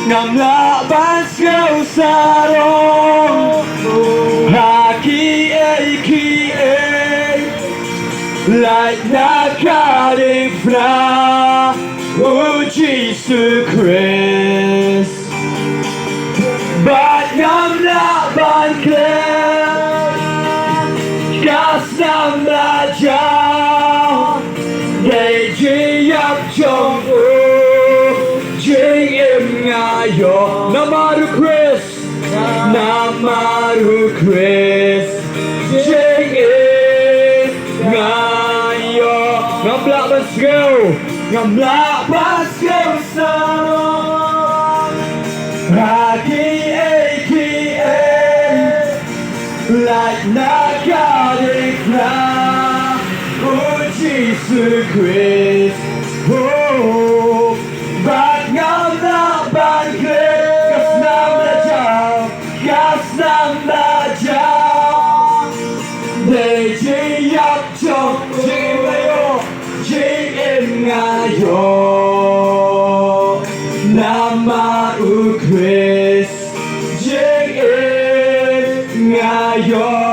Ngam laban siêu sarong Haki Like nakalifna Jesus Christ But ngam laban Gas nam la chao Để chỉ áp trong Jing im ngayo Namaru Chris Jing im ngayo Ngam laban siêu sarong Haki Like nakalifna Jesus Christ Oh But ngam laban Gas nam la chao Để chỉ áp trong Jing im ngayo Namaru Chris Jing im ngayo